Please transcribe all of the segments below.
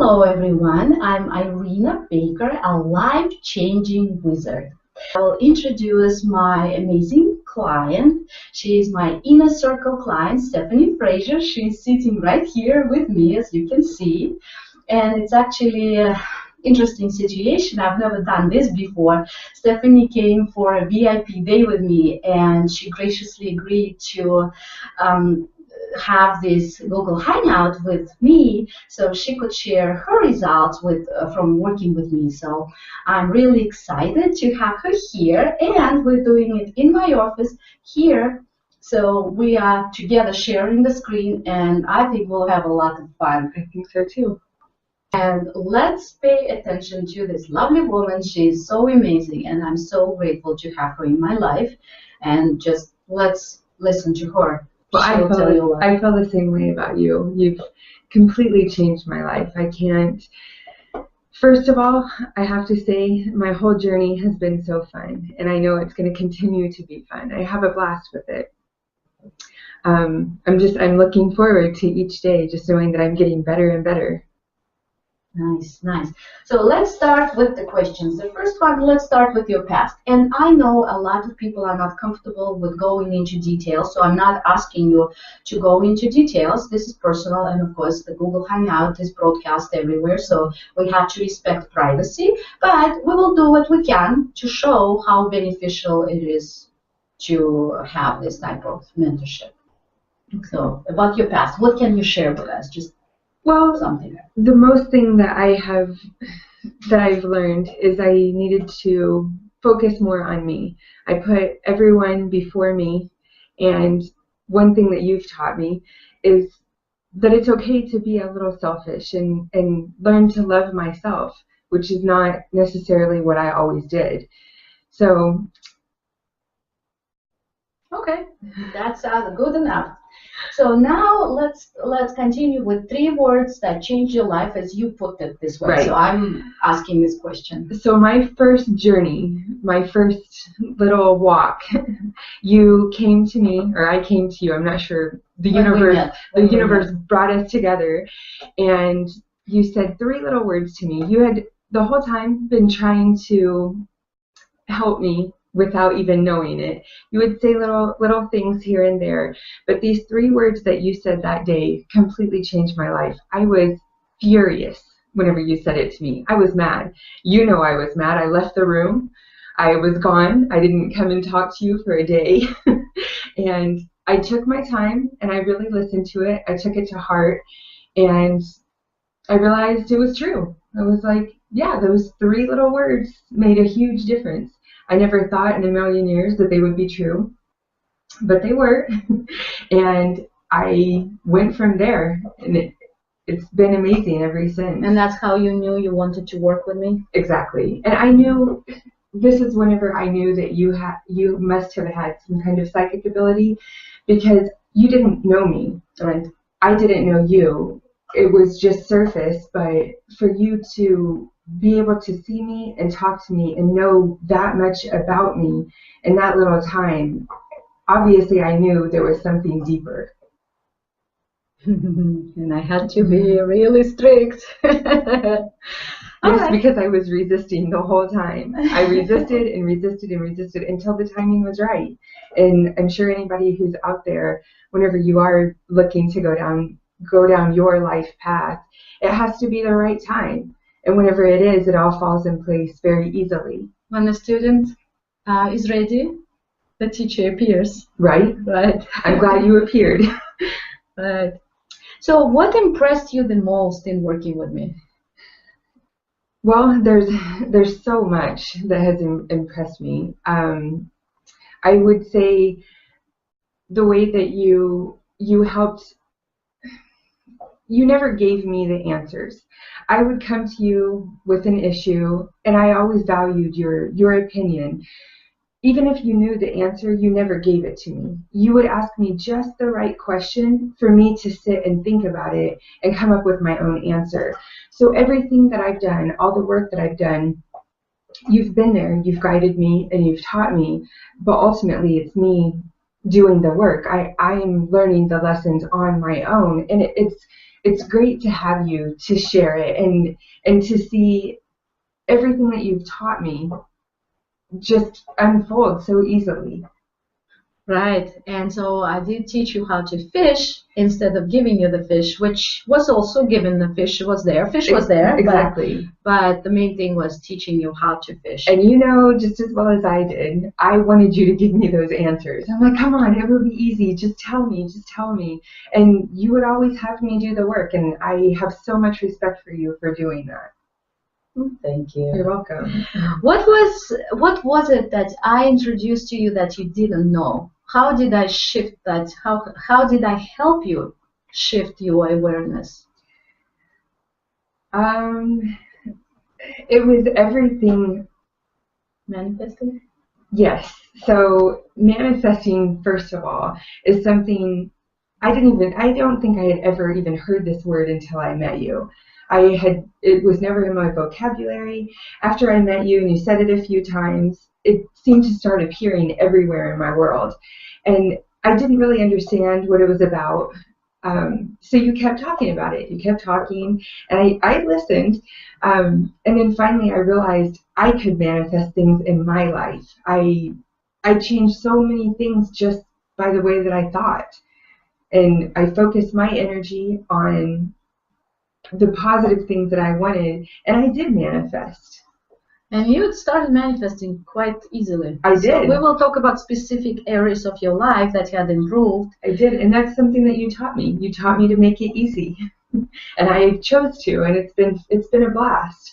Hello everyone, I'm Irina Baker, a life-changing wizard. I'll introduce my amazing client. She is my inner circle client, Stephanie Fraser. She's sitting right here with me, as you can see. And it's actually an interesting situation. I've never done this before. Stephanie came for a VIP day with me, and she graciously agreed to have this Google Hangout with me so she could share her results from working with me. So I'm really excited to have her here, and we're doing it in my office here. So we are together sharing the screen, and I think we'll have a lot of fun. I think so too. And let's pay attention to this lovely woman. She's so amazing, and I'm so grateful to have her in my life. And just let's listen to her. Well, I feel the same way about you. You've completely changed my life. First of all, I have to say my whole journey has been so fun, and I know it's going to continue to be fun. I have a blast with it. I'm looking forward to each day, just knowing that I'm getting better and better. Nice, nice. So let's start with the questions. The first one, let's start with your past. And I know a lot of people are not comfortable with going into details, so I'm not asking you to go into details. This is personal, and of course, the Google Hangout is broadcast everywhere, so we have to respect privacy. But we will do what we can to show how beneficial it is to have this type of mentorship. So, about your past, what can you share with us? Well, something. The most thing that I've learned is I needed to focus more on me. I put everyone before me, and one thing that you've taught me is that it's okay to be a little selfish and learn to love myself, which is not necessarily what I always did. So, okay, that's good enough. So now let's continue with 3 words that changed your life, as you put it this way. Right. So I'm asking this question. So my first journey, my first little walk, you came to me, or I came to you. I'm not sure. The universe brought us together, and you said 3 little words to me. You had the whole time been trying to help me without even knowing it. You would say little things here and there, but these 3 words that you said that day completely changed my life. I was furious whenever you said it to me. I was mad. You know I was mad. I left the room. I was gone. I didn't come and talk to you for a day. And I took my time, and I really listened to it. I took it to heart, and I realized it was true. I was like, yeah, those 3 little words made a huge difference. I never thought in a million years that they would be true, but they were. And I went from there, and it's been amazing ever since. And that's how you knew you wanted to work with me? Exactly. And I knew, this is whenever I knew that you must have had some kind of psychic ability, because you didn't know me. Right. I didn't know you. It was just surface, but for you to be able to see me and talk to me and know that much about me in that little time, obviously I knew there was something deeper. And I had to be really strict. Yes, because I was resisting the whole time. I resisted and resisted and resisted until the timing was right. And I'm sure anybody who's out there, whenever you are looking to go down your life path, it has to be the right time. And whenever it is, it all falls in place very easily. When the student is ready, the teacher appears. Right? Right. I'm glad you appeared. Right. So what impressed you the most in working with me? Well, there's so much that has impressed me. I would say the way that you helped. You never gave me the answers. I would come to you with an issue, and I always valued your opinion. Even if you knew the answer, you never gave it to me. You would ask me just the right question for me to sit and think about it and come up with my own answer. So everything that I've done, all the work that I've done, you've been there, you've guided me, and you've taught me, but ultimately it's me doing the work. I am learning the lessons on my own, and it's great to have you to share it and to see everything that you've taught me just unfold so easily. Right. And so I did teach you how to fish instead of giving you the fish, which was also given. The fish was there. Fish was there. Exactly. But the main thing was teaching you how to fish. And you know, just as well as I did, I wanted you to give me those answers. I'm like, come on, it will be easy. Just tell me, just tell me. And you would always have me do the work. And I have so much respect for you for doing that. Thank you. You're welcome. What was it that I introduced to you that you didn't know? How did I shift that? How did I help you shift your awareness? It was everything. Manifesting? Yes. So manifesting, first of all, is something I don't think I had ever even heard this word until I met you. It was never in my vocabulary. After I met you and you said it a few times, it seemed to start appearing everywhere in my world. And I didn't really understand what it was about. So you kept talking about it. You kept talking, and I listened. And then finally I realized I could manifest things in my life. I changed so many things just by the way that I thought. And I focused my energy on the positive things that I wanted, and I did manifest. And you started manifesting quite easily. I did. So we will talk about specific areas of your life that had improved. I did, and that's something that you taught me. You taught me to make it easy, and I chose to, and it's been a blast.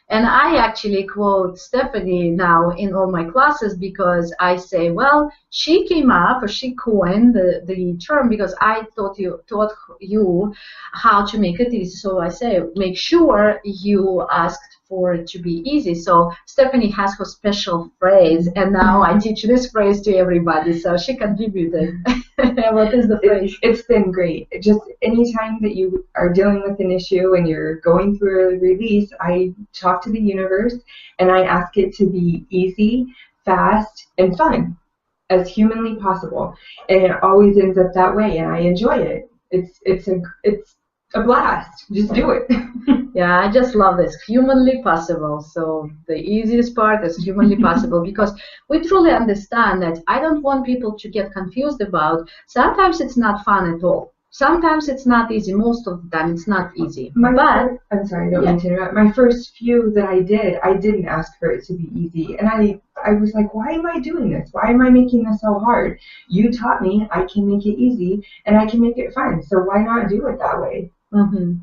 And I actually quote Stephanie now in all my classes because I say, well, she came up or she coined the term because I taught you how to make it easy. So I say, make sure you asked for it to be easy. So Stephanie has her special phrase, and now I teach this phrase to everybody. So she contributed. What is the phrase? It's been great. Just anytime that you are dealing with an issue and you're going through a release, I talk to the universe and I ask it to be easy, fast, and fun as humanly possible. And it always ends up that way, and I enjoy it. It's a blast. Just do it. Yeah, I just love this. Humanly possible. So the easiest part is humanly possible because we truly understand that I don't want people to get confused about. Sometimes it's not fun at all. Sometimes it's not easy. Most of the time it's not easy. I'm sorry, I don't mean to interrupt. My first few that I didn't ask for it to be easy. And I was like, why am I doing this? Why am I making this so hard? You taught me I can make it easy and I can make it fun. So why not do it that way? Mm-hmm.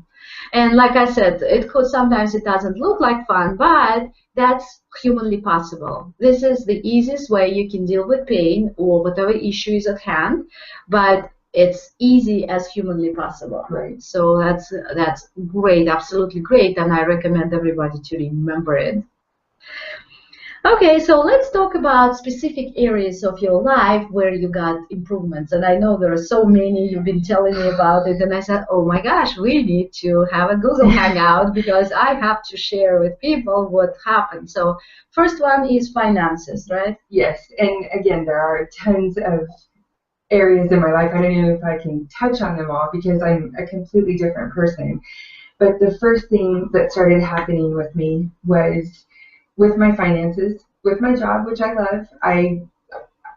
And like I said, sometimes it doesn't look like fun, but that's humanly possible. This is the easiest way you can deal with pain or whatever issue is at hand, but it's easy as humanly possible. Right. So that's great, absolutely great, and I recommend everybody to remember it. Okay, so let's talk about specific areas of your life where you got improvements. And I know there are so many, you've been telling me about it, and I said, oh my gosh, we need to have a Google Hangout because I have to share with people what happened. So first one is finances, right? Yes, and again, there are tons of areas in my life. I don't know if I can touch on them all because I'm a completely different person. But the first thing that started happening with me was with my finances, with my job, which I love. I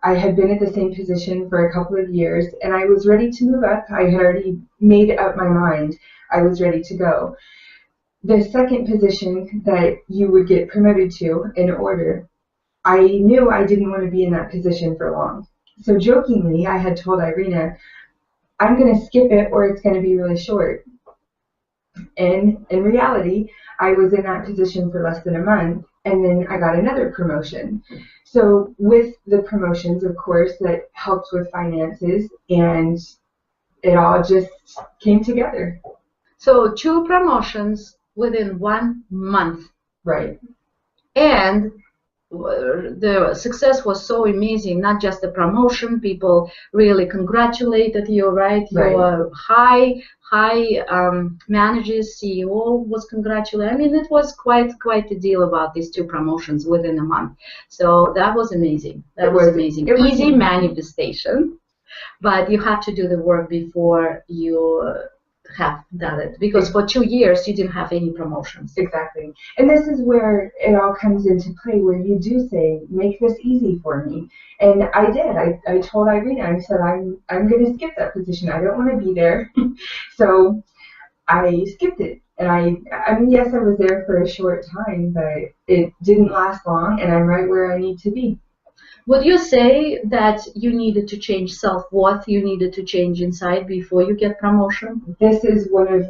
had been at the same position for a couple of years, and I was ready to move up. I had already made up my mind. I was ready to go. The second position that you would get promoted to in order, I knew I didn't want to be in that position for long. So jokingly, I had told Irina, I'm going to skip it or it's going to be really short. And in reality, I was in that position for less than a month, and then I got another promotion. So with the promotions, of course, that helped with finances, and it all just came together. So 2 promotions within 1 month. Right. And the success was so amazing, not just the promotion, people really congratulated you, right? Your high managers, CEO was congratulated. I mean, it was quite a deal about these 2 promotions within a month. So that was amazing. That was amazing. Easy manifestation, but you have to do the work before you have done it, because for 2 years you didn't have any promotions. Exactly. And this is where it all comes into play, where you do say, make this easy for me. And I did. I told Irina, I said, I'm going to skip that position. I don't want to be there. So I skipped it. And I mean, yes, I was there for a short time, but it didn't last long, and I'm right where I need to be. Would you say that you needed to change self-worth, you needed to change inside before you get promotion? This is one of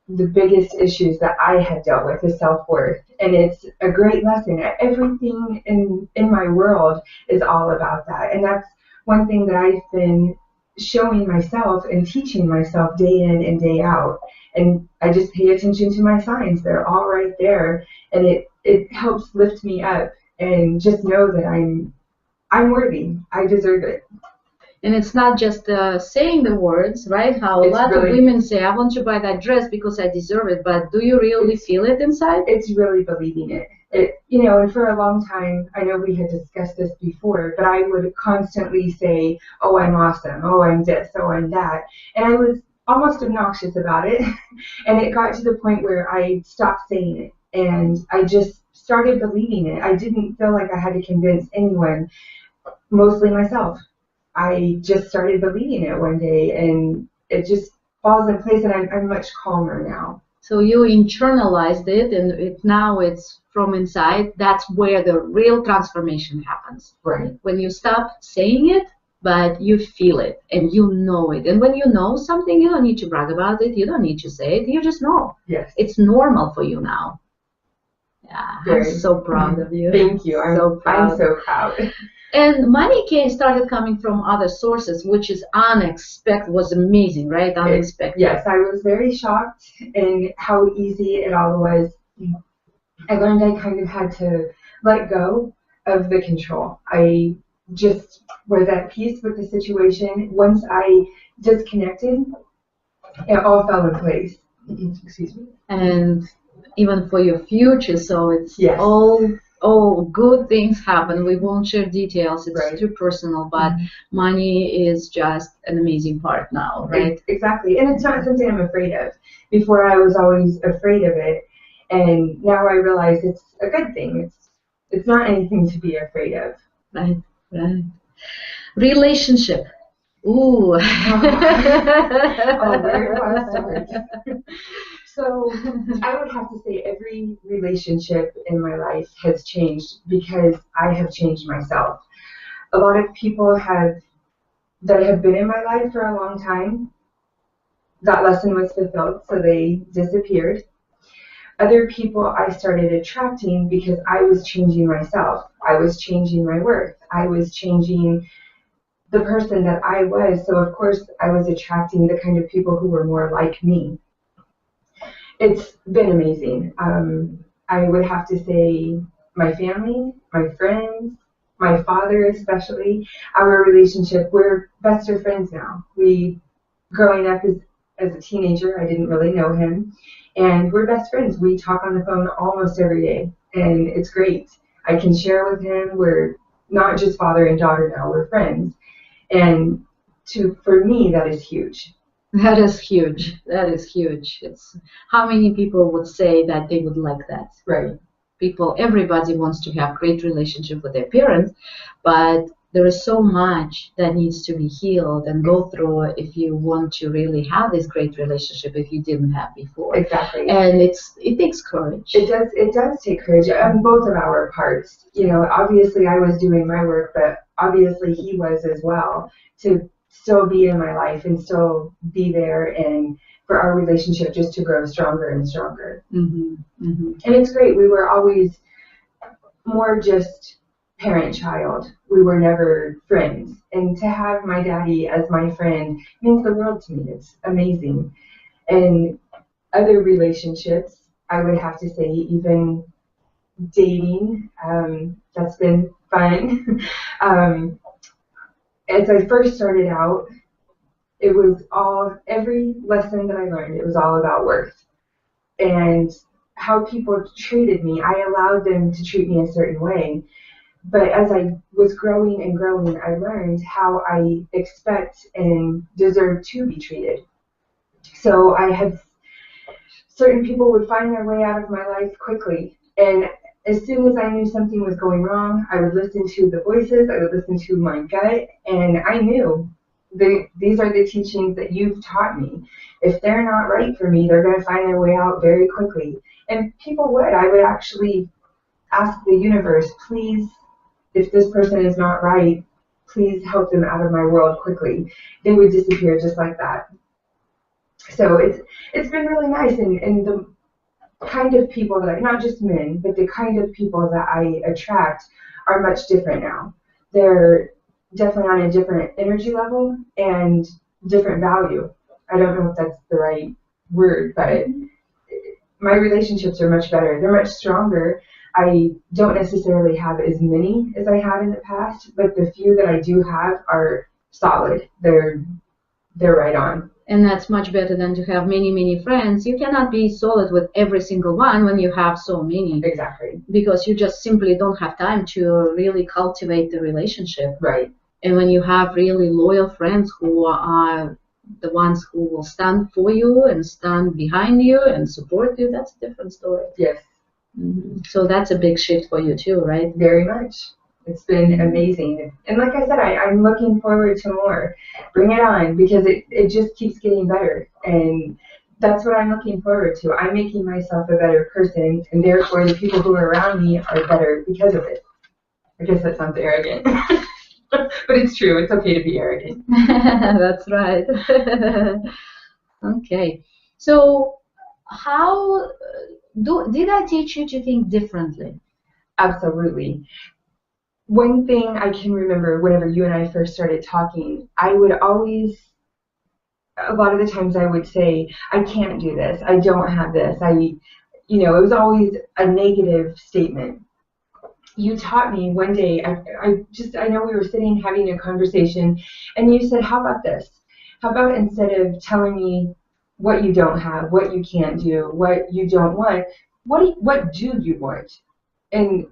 the biggest issues that I had dealt with, is self-worth. And it's a great lesson. Everything in my world is all about that. And that's one thing that I've been showing myself and teaching myself day in and day out. And I just pay attention to my signs. They're all right there. And it helps lift me up and just know that I'm worthy. I deserve it. And it's not just saying the words, right? How a lot of women say, I want to buy that dress because I deserve it. But do you really feel it inside? It's really believing it. And for a long time, I know we had discussed this before, but I would constantly say, oh, I'm awesome. Oh, I'm this. Oh, I'm that. And I was almost obnoxious about it. And it got to the point where I stopped saying it. And I just started believing it. I didn't feel like I had to convince anyone, mostly myself. I just started believing it one day, and it just falls in place, and I'm much calmer now. So you internalized it, and now it's from inside. That's where the real transformation happens. Right. When you stop saying it, but you feel it, and you know it. And when you know something, you don't need to brag about it. You don't need to say it. You just know. Yes. It's normal for you now. Yeah, I'm so proud of you. Thank you. I'm so proud. And money started coming from other sources, which is unexpected, was amazing, right? Unexpected. Yes, I was very shocked in how easy it all was. I learned I kind of had to let go of the control. I just was at peace with the situation. Once I disconnected, it all fell in place. Excuse me. And even for your future, so it's all good things happen. We won't share details, it's too personal, but money is just an amazing part now, right? Exactly. And it's not something I'm afraid of. Before I was always afraid of it, and now I realize it's a good thing. It's not anything to be afraid of. Right. Relationship. Ooh. Oh, where do I start? So I would have to say every relationship in my life has changed because I have changed myself. A lot of people that have been in my life for a long time, that lesson was fulfilled, so they disappeared. Other people I started attracting because I was changing myself. I was changing my worth. I was changing the person that I was. So of course I was attracting the kind of people who were more like me. It's been amazing. I would have to say my family, my friends, my father especially, our relationship, we're best of friends now. Growing up as a teenager, I didn't really know him, and we're best friends. We talk on the phone almost every day, and it's great. I can share with him. We're not just father and daughter now, we're friends. And for me, that is huge. That is huge. That is huge. It's how many people would say that they would like that. Right. Everybody wants to have great relationship with their parents, but there is so much that needs to be healed and go through if you want to really have this great relationship if you didn't have before. Exactly. And it takes courage. It does take courage on both of our parts. Obviously I was doing my work, but obviously he was as well, to still be in my life and still be there, and for our relationship just to grow stronger and stronger. And it's great. We were always more just parent-child. We were never friends. And to have my daddy as my friend means the world to me. It's amazing. And other relationships, I would have to say, even dating, that's been fun. As I first started out, it was every lesson that I learned, it was all about worth. And how people treated me, I allowed them to treat me a certain way. But as I was growing and growing, I learned how I expect and deserve to be treated. So I had certain people would find their way out of my life quickly. And as soon as I knew something was going wrong, I would listen to the voices, I would listen to my gut, and I knew these are the teachings that you've taught me. If they're not right for me, they're going to find their way out very quickly. And people would. I would actually ask the universe, please, if this person is not right, please help them out of my world quickly. They would disappear just like that. So it's been really nice, and the kind of people that not just men, but the kind of people that I attract are much different now. They're definitely on a different energy level and different value. I don't know if that's the right word, but my relationships are much better. They're much stronger. I don't necessarily have as many as I have in the past, but the few that I do have are solid. They're right on. And that's much better than to have many, many friends. You cannot be solid with every single one when you have so many. Exactly. Because you just simply don't have time to really cultivate the relationship. Right. And when you have really loyal friends who are the ones who will stand for you and stand behind you and support you, that's a different story. Yes. Mm-hmm. So that's a big shift for you too, right? Very much. It's been amazing. And like I said, I'm looking forward to more. Bring it on, because it just keeps getting better. And that's what I'm looking forward to. I'm making myself a better person, and therefore the people who are around me are better because of it. I guess that sounds arrogant. But it's true. It's okay to be arrogant. That's right. Okay. So how did I teach you to think differently? Absolutely. One thing I can remember whenever you and I first started talking, I would always, a lot of the times I would say, I can't do this, I don't have this, it was always a negative statement. You taught me one day, I know we were sitting having a conversation, and you said, how about this? How about instead of telling me what you don't have, what you can't do, what you don't want, what do you want? And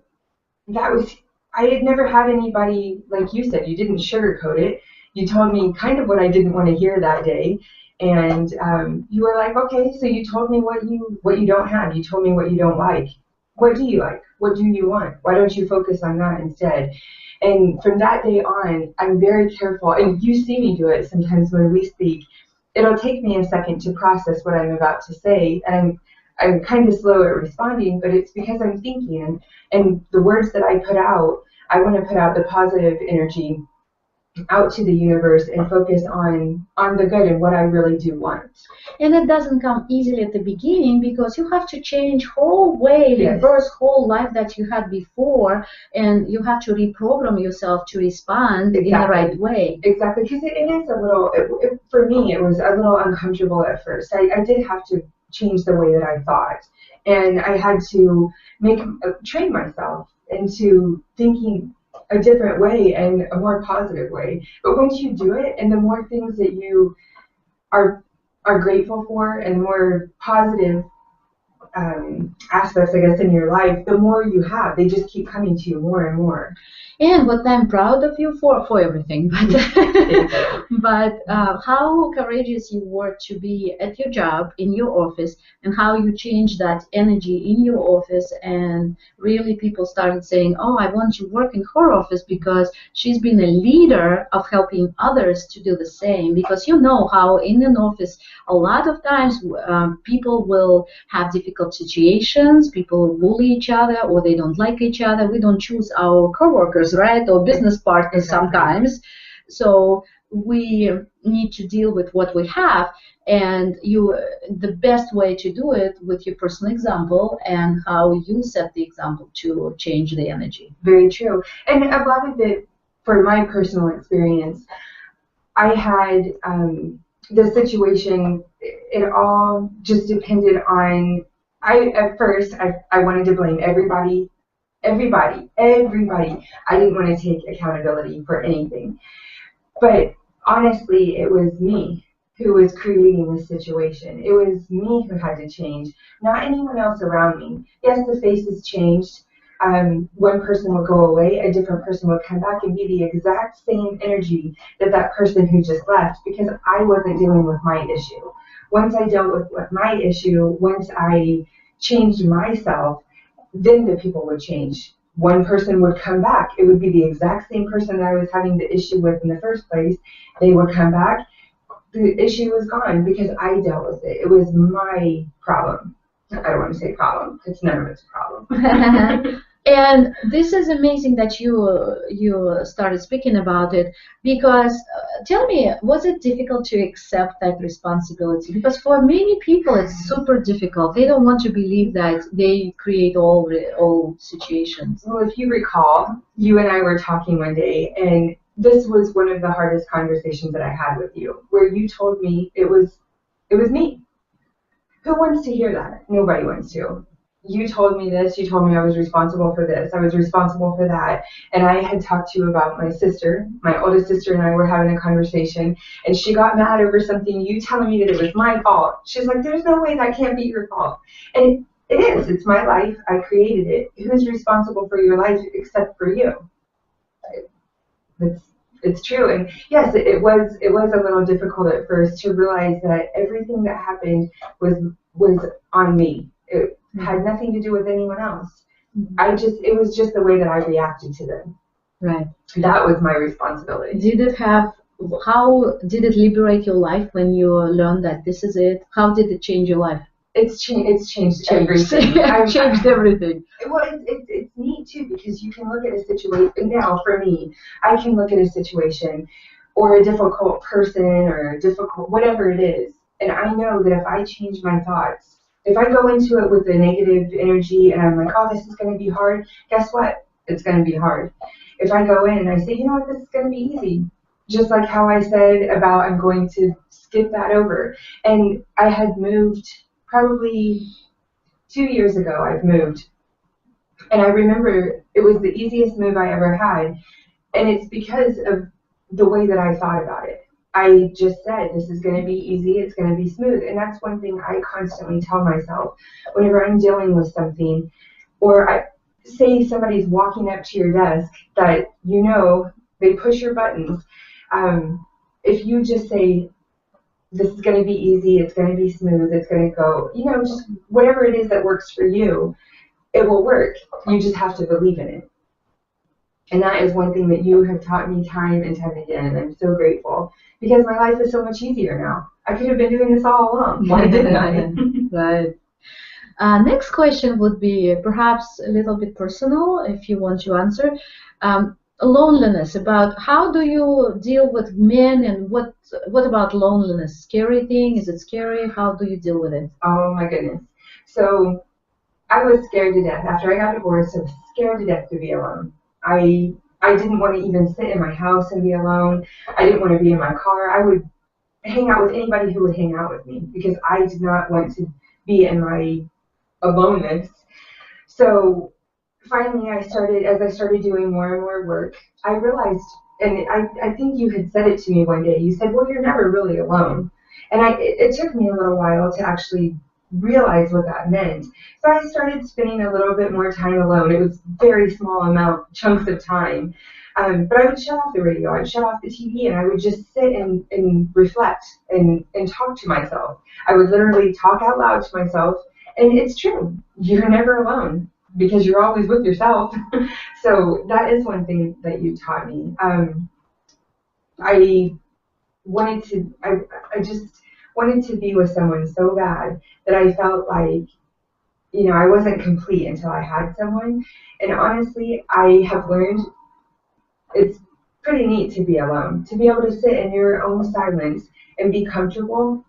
that was, I had never had anybody, like you said, you didn't sugarcoat it. You told me kind of what I didn't want to hear that day. And you were like, okay, so you told me what you don't have. You told me what you don't like. What do you like? What do you want? Why don't you focus on that instead? And from that day on, I'm very careful. And you see me do it sometimes when we speak. It'll take me a second to process what I'm about to say. And I'm kind of slow at responding, but it's because I'm thinking. And the words that I put out, I want to put out the positive energy out to the universe and focus on the good and what I really do want. And it doesn't come easily at the beginning, because you have to change whole way, reverse whole life that you had before, and you have to reprogram yourself to respond in the right way. Exactly, because it is a little, for me, it was a little uncomfortable at first. I did have to change the way that I thought, and I had to train myself into thinking a different way and a more positive way. But once you do it, and the more things that you are grateful for, and more positive aspects, I guess, in your life, the more you have, they just keep coming to you more and more. And what I'm proud of you for everything, but how courageous you were to be at your job, in your office, and how you changed that energy in your office, and really people started saying, oh, I want to work in her office because she's been a leader of helping others to do the same. Because you know how in an office, a lot of times people will have difficult situations, people bully each other, or they don't like each other. We don't choose our coworkers, right, or business partners sometimes. So we need to deal with what we have, and the best way to do it with your personal example and how you set the example to change the energy. Very true. And a lot of it, for my personal experience, I had the situation, it all just depended on, at first I wanted to blame everybody. I didn't want to take accountability for anything. But honestly, it was me who was creating the situation. It was me who had to change, not anyone else around me. Yes, the faces changed. One person will go away, a different person will come back and be the exact same energy that person who just left, because I wasn't dealing with my issue. once I dealt with my issue, once I changed myself, then the people would change. One person would come back. It would be the exact same person that I was having the issue with in the first place. They would come back. The issue was gone because I dealt with it. It was my problem. I don't want to say problem. It's none of it's a problem. And this is amazing that you started speaking about it, because tell me, was it difficult to accept that responsibility? Because for many people it's super difficult. They don't want to believe that they create all situations. Well, if you recall, you and I were talking one day, and this was one of the hardest conversations that I had with you, where you told me it was me. Who wants to hear that? Nobody wants to. You told me this, you told me I was responsible for this, I was responsible for that, and I had talked to you about my sister, my oldest sister and I were having a conversation, and she got mad over something, you telling me that it was my fault. She's like, there's no way that can't be your fault. And it is, it's my life, I created it. Who's responsible for your life except for you? It's true, and yes, it was a little difficult at first to realize that everything that happened was on me. It had nothing to do with anyone else. It was just the way that I reacted to them. Right. That was my responsibility. How did it liberate your life when you learned that this is it? How did it change your life? It's changed everything. Changed everything. Well, it's neat too, because you can look at a situation, now for me, I can look at a situation or a difficult person or a difficult, whatever it is, and I know that if I change my thoughts, if I go into it with a negative energy and I'm like, oh, this is going to be hard, guess what? It's going to be hard. If I go in and I say, you know what, this is going to be easy, just like how I said about I'm going to skip that over. And I had moved probably 2 years ago, I've moved. And I remember it was the easiest move I ever had. And it's because of the way that I thought about it. I just said, this is going to be easy, it's going to be smooth. And that's one thing I constantly tell myself whenever I'm dealing with something, or I say somebody's walking up to your desk that you know they push your buttons. If you just say, this is going to be easy, it's going to be smooth, it's going to go, just whatever it is that works for you, it will work. You just have to believe in it. And that is one thing that you have taught me time and time again, and I'm so grateful, because my life is so much easier now. I could have been doing this all along. Why didn't I? Right. Next question would be perhaps a little bit personal, if you want to answer. Loneliness. About how do you deal with men, and what about loneliness? Scary thing? Is it scary? How do you deal with it? Oh my goodness. So I was scared to death. After I got divorced, I was scared to death to be alone. I didn't want to even sit in my house and be alone. I didn't want to be in my car. I would hang out with anybody who would hang out with me, because I did not want to be in my aloneness. So finally, as I started doing more and more work, I realized, and I think you had said it to me one day, you said, well, you're never really alone. And it took me a little while to actually realize what that meant. So I started spending a little bit more time alone. It was very small chunks of time. But I would shut off the radio, I'd shut off the TV, and I would just sit and reflect and talk to myself. I would literally talk out loud to myself. And it's true, you're never alone, because you're always with yourself. So that is one thing that you taught me. I just wanted to be with someone so bad that I felt like, I wasn't complete until I had someone. And honestly, I have learned it's pretty neat to be alone, to be able to sit in your own silence and be comfortable.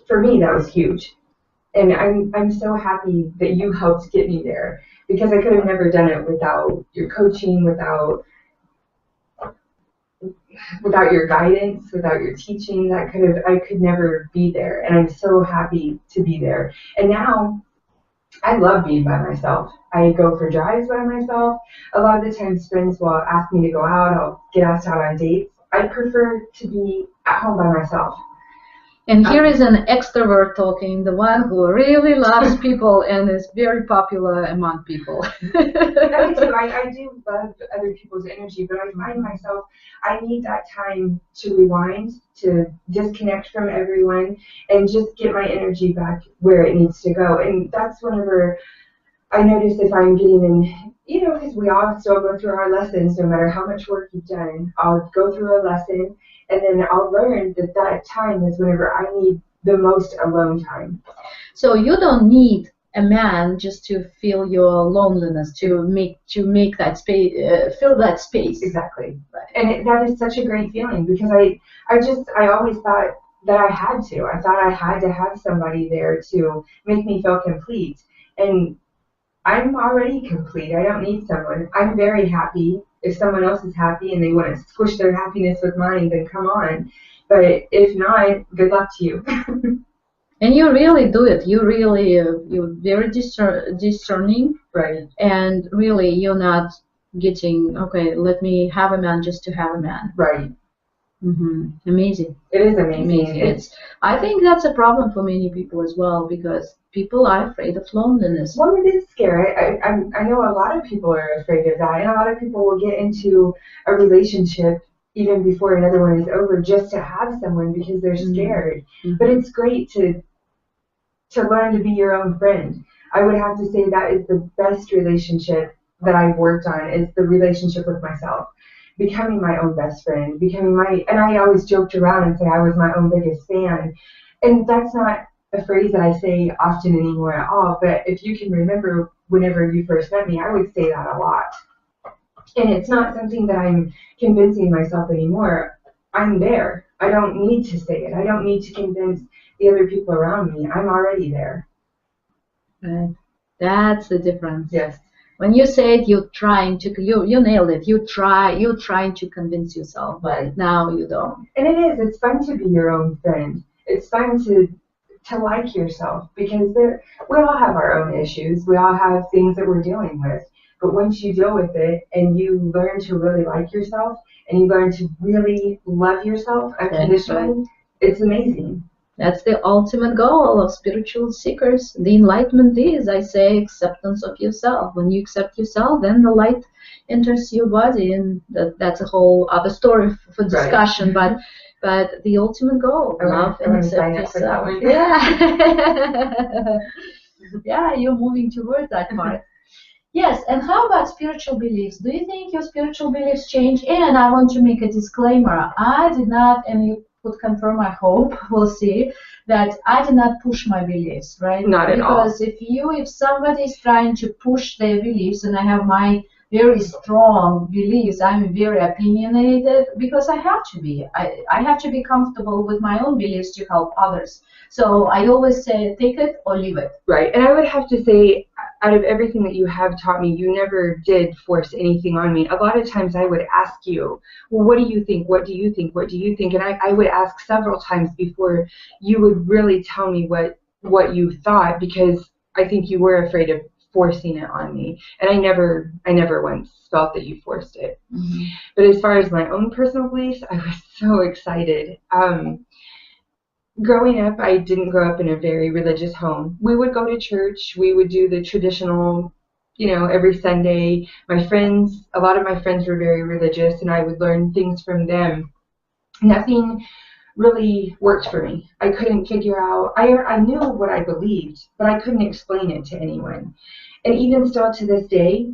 For me, that was huge. And I'm so happy that you helped get me there, because I could have never done it without your coaching, without your guidance, without your teaching. I could never be there. And I'm so happy to be there. And now I love being by myself. I go for drives by myself. A lot of the times friends will ask me to go out. I'll get asked out on dates. I prefer to be at home by myself. And here is an extrovert talking, the one who really loves people and is very popular among people. I do. I do love other people's energy, but I find myself, I need that time to rewind, to disconnect from everyone, and just get my energy back where it needs to go. And that's whenever I notice if I'm getting in, because we all still go through our lessons, no matter how much work you've done. I'll go through a lesson, and then I'll learn that that time is whenever I need the most alone time. So you don't need a man just to feel your loneliness, to make that space, fill that space. Exactly. And that is such a great feeling, because I always thought that I had to. I thought I had to have somebody there to make me feel complete. And I'm already complete. I don't need someone. I'm very happy. If someone else is happy and they want to squish their happiness with mine, then come on. But if not, good luck to you. And you really do it. You really, you're very discerning. Right. And really, you're not getting, okay, let me have a man just to have a man. Right. Amazing. It is amazing. I think that's a problem for many people as well, because people are afraid of loneliness. Well, it is scary. I know a lot of people are afraid of that, and a lot of people will get into a relationship even before another one is over just to have someone because they're scared. But it's great to learn to be your own friend. I would have to say that is the best relationship that I've worked on, is the relationship with myself. Becoming my own best friend, and I always joked around and say I was my own biggest fan. And that's not a phrase that I say often anymore at all, but if you can remember whenever you first met me, I would say that a lot. And it's not something that I'm convincing myself anymore. I'm there. I don't need to say it. I don't need to convince the other people around me. I'm already there. That's the difference. Yes. When you say it, you nailed it. You're trying to convince yourself, but now you don't. And it is. It's fun to be your own friend. It's fun to like yourself, because we all have our own issues. We all have things that we're dealing with. But once you deal with it and you learn to really like yourself and you learn to really love yourself unconditionally, it's amazing. That's the ultimate goal of spiritual seekers. The enlightenment is, I say, acceptance of yourself. When you accept yourself, then the light enters your body, and that's a whole other story for discussion. Right. But the ultimate goal, love and accept yourself. Yeah. Yeah, you're moving towards that part. Yes, and how about spiritual beliefs? Do you think your spiritual beliefs change? And I want to make a disclaimer. I did not, and you could confirm, I hope, we'll see, that I did not push my beliefs, right? Not at all. Because if somebody is trying to push their beliefs, and I have my very strong beliefs, I'm very opinionated, because I have to be. I have to be comfortable with my own beliefs to help others. So I always say, take it or leave it. Right, and I would have to say, out of everything that you have taught me, you never did force anything on me. A lot of times I would ask you, well, what do you think? What do you think? What do you think? And I would ask several times before you would really tell me what you thought, because I think you were afraid of forcing it on me. And I never once felt that you forced it. But as far as my own personal beliefs, I was so excited. Growing up, I didn't grow up in a very religious home. We would go to church. We would do the traditional, every Sunday. A lot of my friends were very religious, and I would learn things from them. Nothing really worked for me. I couldn't figure out, I knew what I believed, but I couldn't explain it to anyone. And even still to this day,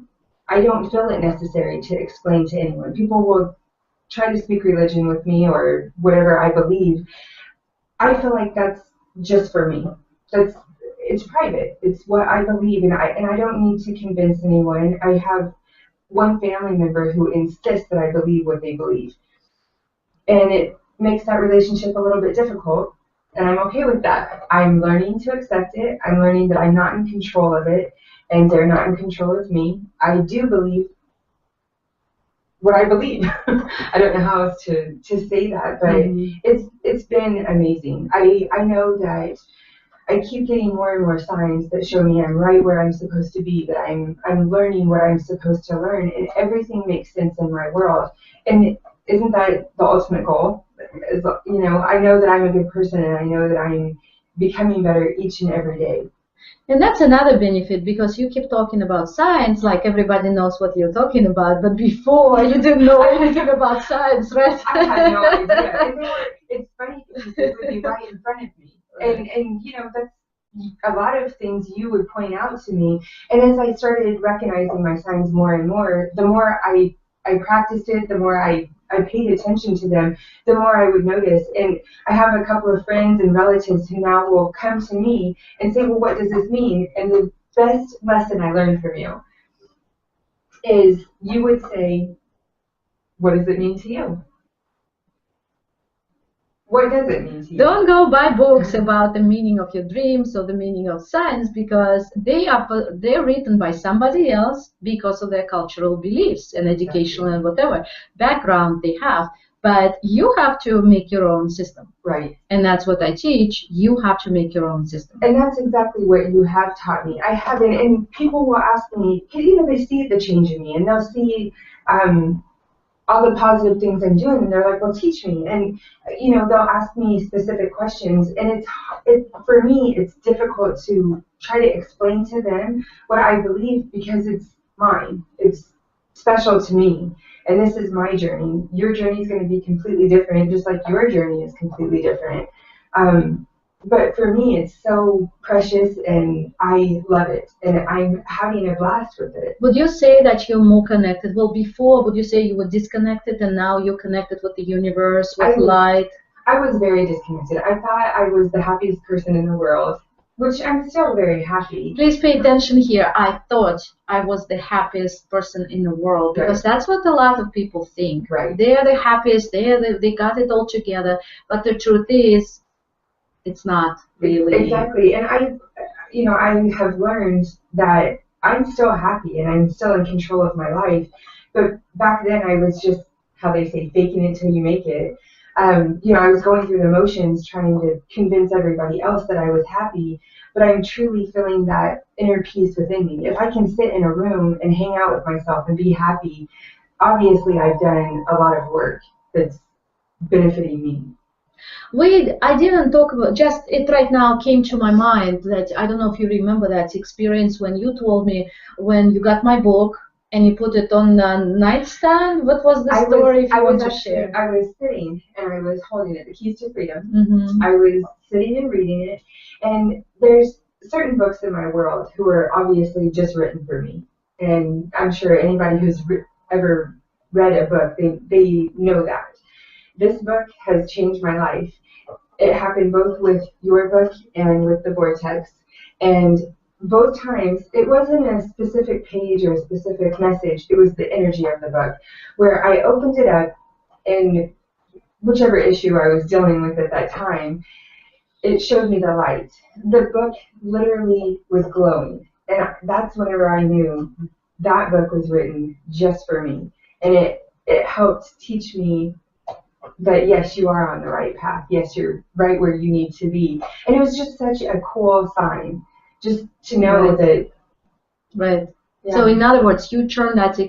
I don't feel it necessary to explain to anyone. People will try to speak religion with me or whatever I believe. I feel like that's just for me. It's private. It's what I believe, and I don't need to convince anyone. I have one family member who insists that I believe what they believe, and it makes that relationship a little bit difficult, and I'm okay with that. I'm learning to accept it. I'm learning that I'm not in control of it, and they're not in control of me. I do believe what I believe. I don't know how else to say that, but it's been amazing. I know that I keep getting more and more signs that show me I'm right where I'm supposed to be, that I'm learning what I'm supposed to learn, and everything makes sense in my world. And isn't that the ultimate goal? I know that I'm a good person, and I know that I'm becoming better each and every day. And that's another benefit, because you keep talking about science like everybody knows what you're talking about, but before you didn't know anything about science, right? I had no idea. And it's funny because they would be right in front of me. And that's a lot of things you would point out to me. And as I started recognizing my signs more and more, the more I practiced it, the more I paid attention to them, the more I would notice. And I have a couple of friends and relatives who now will come to me and say, well, what does this mean? And the best lesson I learned from you is you would say, what does it mean to you? What does it mean to you? Don't go buy books about the meaning of your dreams or the meaning of science, because they're written by somebody else because of their cultural beliefs and educational and whatever background they have. But you have to make your own system. Right. And that's what I teach. You have to make your own system. And that's exactly what you have taught me. I haven't, and people will ask me, because they see the change in me, and they'll see all the positive things I'm doing, and they're like, well, teach me. And, they'll ask me specific questions, and for me, it's difficult to try to explain to them what I believe, because it's mine. It's special to me, and this is my journey. Your journey is going to be completely different, just like your journey is completely different. But for me, it's so precious, and I love it, and I'm having a blast with it. Would you say that you're more connected? Well, before, would you say you were disconnected, and now you're connected with the universe, with light? I was very disconnected. I thought I was the happiest person in the world, which I'm still very happy. Please pay attention here. I thought I was the happiest person in the world, because that's what a lot of people think. Right. They are the happiest. They got it all together. But the truth is, it's not really. Exactly. And I have learned that I'm still happy and I'm still in control of my life. But back then I was just, how they say, faking it till you make it. I was going through the motions trying to convince everybody else that I was happy, but I'm truly feeling that inner peace within me. If I can sit in a room and hang out with myself and be happy, obviously I've done a lot of work that's benefiting me. I didn't talk about, just it right now came to my mind that, I don't know if you remember that experience when you told me when you got my book and you put it on the nightstand. What was the story if you want to share? I was sitting and I was holding it, The Keys to Freedom. Mm-hmm. I was sitting and reading it, and there's certain books in my world who are obviously just written for me. And I'm sure anybody who's ever read a book, they know that. This book has changed my life. It happened both with your book and with the Vortex. And both times, it wasn't a specific page or a specific message. It was the energy of the book, where I opened it up, and whichever issue I was dealing with at that time, it showed me the light. The book literally was glowing. And that's whenever I knew that book was written just for me. And it helped teach me that yes, you are on the right path. Yes, you're right where you need to be. And it was just such a cool sign, just to know that. Right. Yeah. So in other words, you turn that,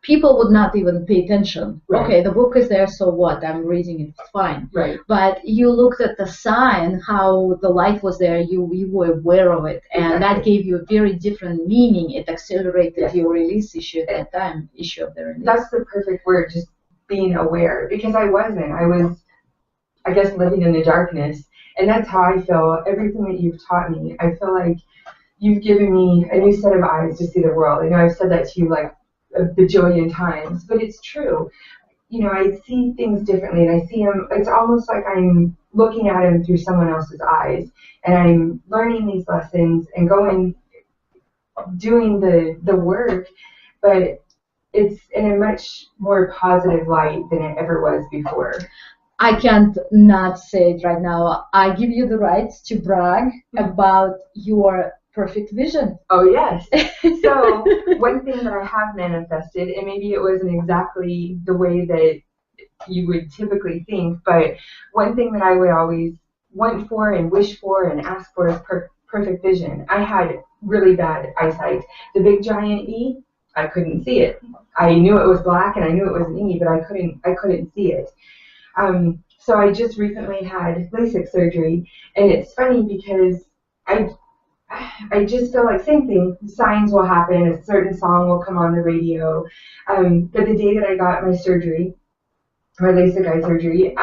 people would not even pay attention. Right. Okay, the book is there, so what? I'm reading it, fine. Right. But you looked at the sign, how the light was there, you were aware of it, and exactly. That gave you a very different meaning. It accelerated your release issue at that time, issue of the release. That's the perfect word, just being aware, because I wasn't. I was, I guess, living in the darkness, and that's how I feel. Everything that you've taught me, I feel like you've given me a new set of eyes to see the world. I know I've said that to you like a bajillion times, but it's true. I see things differently, and I see them. It's almost like I'm looking at them through someone else's eyes, and I'm learning these lessons and doing the work, but it's in a much more positive light than it ever was before. I can't not say it right now. I give you the right to brag about your perfect vision. Oh, yes. So one thing that I have manifested, and maybe it wasn't exactly the way that you would typically think, but one thing that I would always want for and wish for and ask for is perfect vision. I had really bad eyesight. The big giant E, I couldn't see it. I knew it was black and I knew it was an E, but I couldn't see it. So I just recently had LASIK surgery, and it's funny because I just feel like same thing. Signs will happen. A certain song will come on the radio. But the day that I got my surgery, my LASIK eye surgery,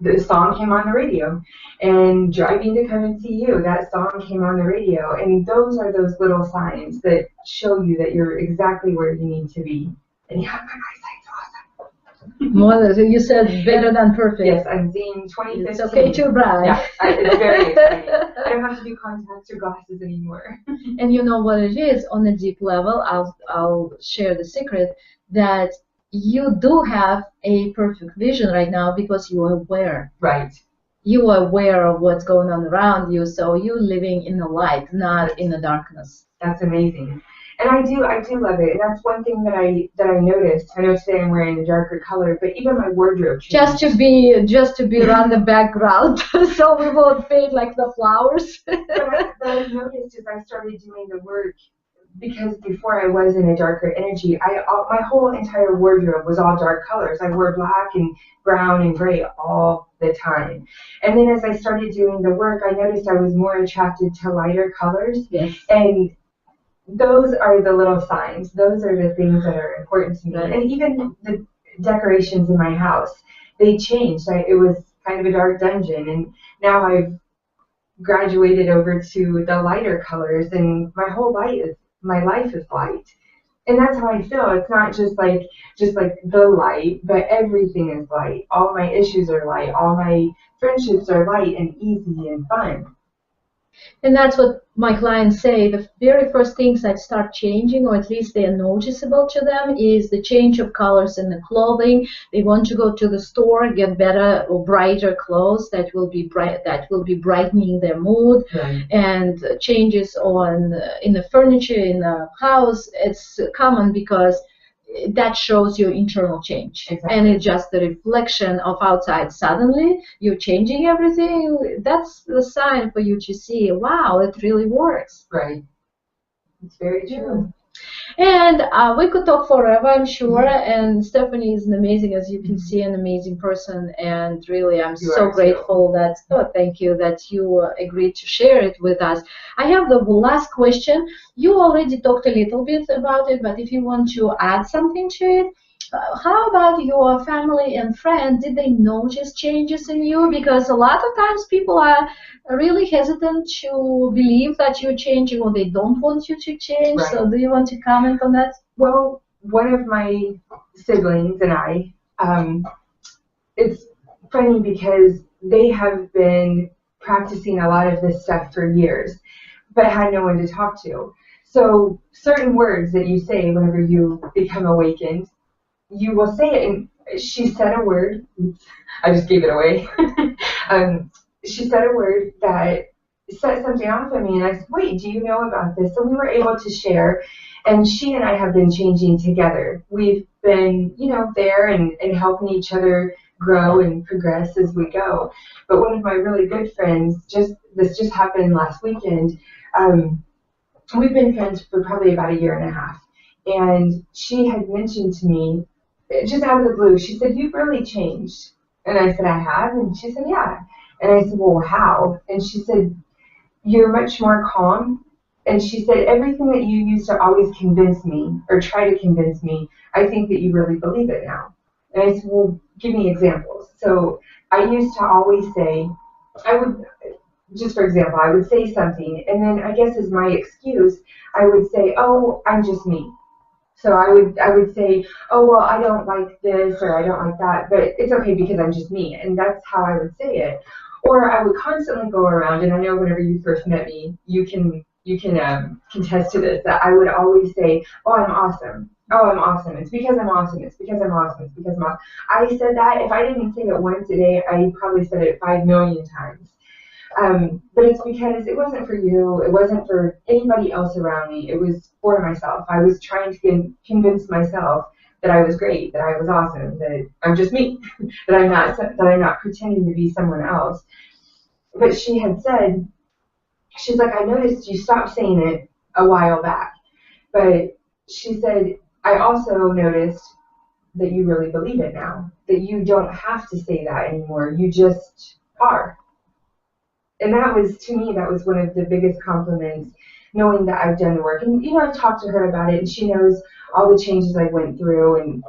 the song came on the radio. And driving to come and see you, that song came on the radio. And those are those little signs that show you that you're exactly where you need to be. And yeah, my eyesight's awesome. More, you said better than perfect. Yes, I'm seeing 20/15. It's okay to brag. Yeah, it's very exciting. I don't have to do contacts or glasses anymore. And you know what it is on a deep level. I'll share the secret that you do have a perfect vision right now because you are aware. Right. You are aware of what's going on around you, so you're living in the light, not in the darkness. That's amazing. And I do love it. And that's one thing that I noticed. I know today I'm wearing a darker color, but even my wardrobe changed. Just to be around the background, so we won't fade like the flowers. But I noticed as I started doing the work, because before I was in a darker energy, my whole entire wardrobe was all dark colors. I wore black and brown and gray all the time. And then as I started doing the work, I noticed I was more attracted to lighter colors. Yes. And those are the little signs. Those are the things that are important to me. Right. And even the decorations in my house, they changed. It was kind of a dark dungeon, and now I've graduated over to the lighter colors, and my life is light. And that's how I feel. It's not just like the light, but everything is light. All my issues are light. All my friendships are light and easy and fun. And that's what my clients say. The very first things that start changing, or at least they are noticeable to them, is the change of colors in the clothing. They want to go to the store, get better or brighter clothes that will be brightening their mood. Right. And changes in the furniture in the house. It's common because that shows your internal change. Exactly. And it's just the reflection of outside. Suddenly you're changing everything. That's the sign for you to see, wow, it really works. Right. It's very true. And we could talk forever, I'm sure. And Stephanie is an amazing, as you can see, an amazing person. And really, I'm so grateful thank you, that you agreed to share it with us. I have the last question. You already talked a little bit about it, but if you want to add something to it, how about your family and friends? Did they notice changes in you? Because a lot of times people are really hesitant to believe that you're changing, or they don't want you to change. Right. So do you want to comment on that? Well, one of my siblings and I, it's funny because they have been practicing a lot of this stuff for years, but had no one to talk to. So certain words that you say whenever you become awakened, you will say it. And she said a word. I just gave it away. She said a word that set something off in me, and I said, wait, do you know about this? So we were able to share, and she and I have been changing together. We've been, there and helping each other grow and progress as we go. But one of my really good friends, this just happened last weekend. We've been friends for probably about a year and a half, and she had mentioned to me, just out of the blue, she said, you've really changed. And I said, I have? And she said, yeah. And I said, well, how? And she said, you're much more calm. And she said, everything that you used to always convince me or try to convince me, I think that you really believe it now. And I said, well, give me examples. So I used to always say, just for example, I would say something, and then I guess as my excuse, I would say, oh, I'm just me. So I would say, oh, well, I don't like this or I don't like that, but it's okay because I'm just me. And that's how I would say it. Or I would constantly go around, and I know whenever you first met me, you can contest to this, that I would always say, oh, I'm awesome. Oh, I'm awesome. It's because I'm awesome. It's because I'm awesome. It's because I'm awesome. I said that, if I didn't say it once a day, I probably said it 5 million times. But it's because it wasn't for you. It wasn't for anybody else around me. It was for myself. I was trying to convince myself that I was great, that I was awesome, that I'm just me, that I'm not pretending to be someone else. But she had said, she's like, I noticed you stopped saying it a while back. But she said, I also noticed that you really believe it now, that you don't have to say that anymore. You just are. And that was, to me, that was one of the biggest compliments, knowing that I've done the work. And, I've talked to her about it, and she knows all the changes I went through. And,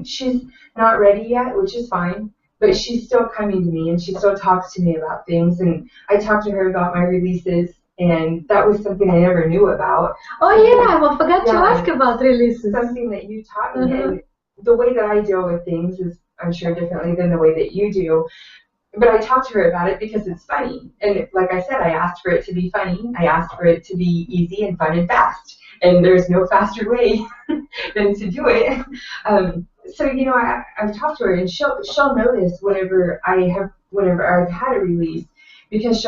she's not ready yet, which is fine, but she's still coming to me, and she still talks to me about things. And I talked to her about my releases, and that was something I never knew about. Oh, yeah, I forgot to ask about releases. Something that you taught me. And the way that I deal with things is, I'm sure, differently than the way that you do. But I talked to her about it because it's funny. And like I said, I asked for it to be funny. I asked for it to be easy and fun and fast. And there's no faster way than to do it. So, I've talked to her, and she'll notice whenever I've had a release, because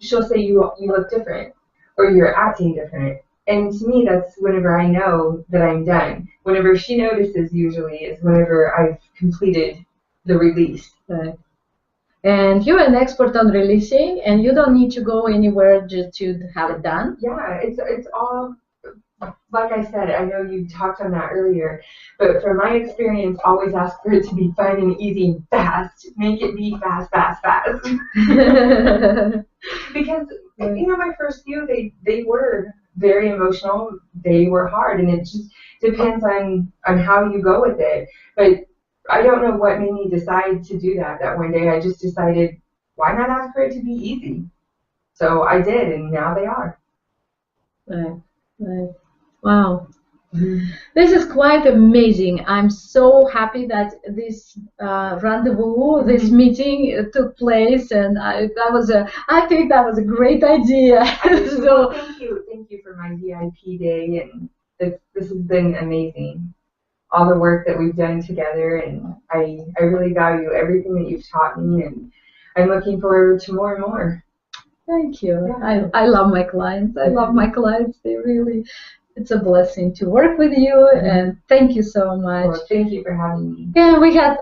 she'll say, you look different, or you're acting different. And to me, that's whenever I know that I'm done. Whenever she notices, usually, is whenever I've completed the release. And you're an expert on releasing, and you don't need to go anywhere just to have it done. Yeah, it's all, like I said, I know you talked on that earlier, but from my experience, always ask for it to be fun and easy and fast. Make it be fast, fast, fast. Because, my first few, they were very emotional. They were hard, and it just depends on how you go with it. But I don't know what made me decide to do that one day. I just decided, why not ask for it to be easy? So I did, and now they are. Right. Wow. This is quite amazing. I'm so happy that this rendezvous, this meeting took place, and I think that was a great idea. So thank you for my VIP day, and this has been amazing. All the work that we've done together, and I really value everything that you've taught me, and I'm looking forward to more and more. Thank you. Yeah. I love my clients. I love my clients. It's a blessing to work with you, and thank you so much. Well, thank you for having me. Yeah, we had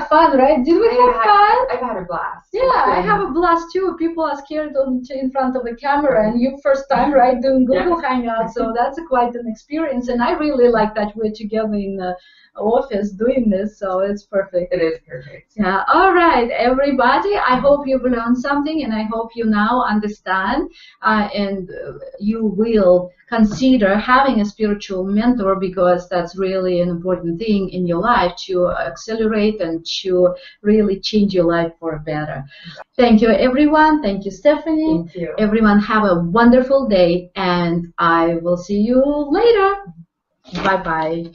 fun, right? Did we have fun? I've had a blast. Yeah, I have a blast too. People are scared in front of a camera, and you first time, right, doing Google Hangouts, so that's quite an experience. And I really like that we're together in the office doing this, so it's perfect. It is perfect. Yeah. All right, everybody. I hope you've learned something, and I hope you now understand, and you will consider having a spiritual mentor, because that's really an important thing in your life to accelerate and to really change your life for better. Thank you, everyone. Thank you, Stephanie. Thank you. Everyone, have a wonderful day, and I will see you later. Bye-bye.